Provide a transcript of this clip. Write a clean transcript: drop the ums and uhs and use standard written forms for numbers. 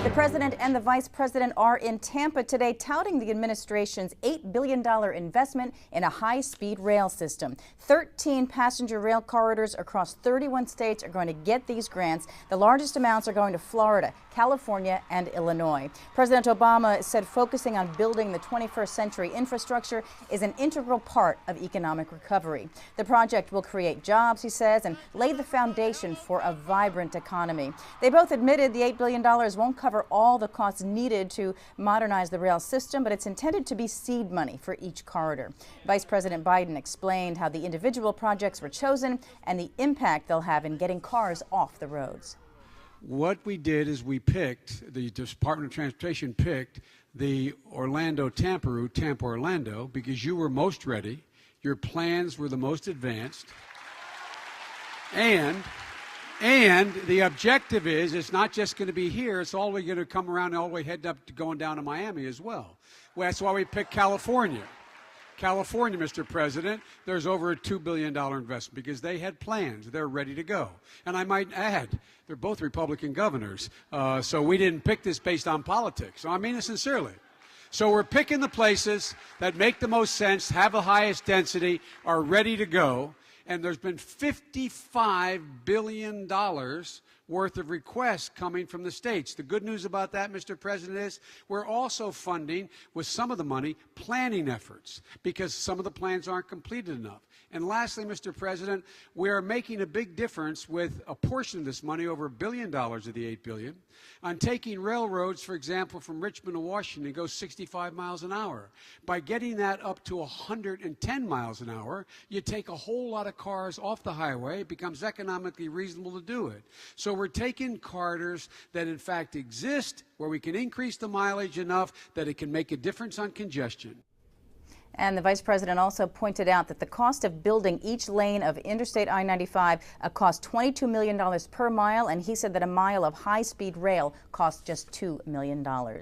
The president and the vice president are in Tampa today touting the administration's $8 billion investment in a high-speed rail system. 13 passenger rail corridors across 31 states are going to get these grants. The largest amounts are going to Florida, California, and Illinois. President Obama said focusing on building the 21st century infrastructure is an integral part of economic recovery. The project will create jobs, he says, and lay the foundation for a vibrant economy. They both admitted the $8 billion won't cover all the costs needed to modernize the rail system, but it's intended to be seed money for each corridor. Vice President Biden explained how the individual projects were chosen and the impact they'll have in getting cars off the roads. What we did is we picked, the Department of Transportation picked the Orlando-Tampa route, Tampa-Orlando, because you were most ready, your plans were the most advanced, and the objective is it's not just going to be here, it's all the way going to come around all the way heading up to going down to Miami as well. Well, that's why we picked California. California, Mr. President, there's over a $2 billion investment because they had plans. They're ready to go. And I might add, they're both Republican governors, so we didn't pick this based on politics. So I mean it sincerely. So we're picking the places that make the most sense, have the highest density, are ready to go. And there's been $55 billion worth of requests coming from the states. The good news about that, Mr. President, is we're also funding, with some of the money, planning efforts because some of the plans aren't completed enough. And lastly, Mr. President, we are making a big difference with a portion of this money, over $1 billion of the $8 billion, on taking railroads, for example, from Richmond to Washington, go 65 miles an hour. By getting that up to 110 miles an hour, you take a whole lot of cars off the highway. It becomes economically reasonable to do it. So we're taking corridors that in fact exist where we can increase the mileage enough that it can make a difference on congestion. And the vice president also pointed out that the cost of building each lane of Interstate I-95 cost $22 million per mile, and he said that a mile of high-speed rail costs just $2 million.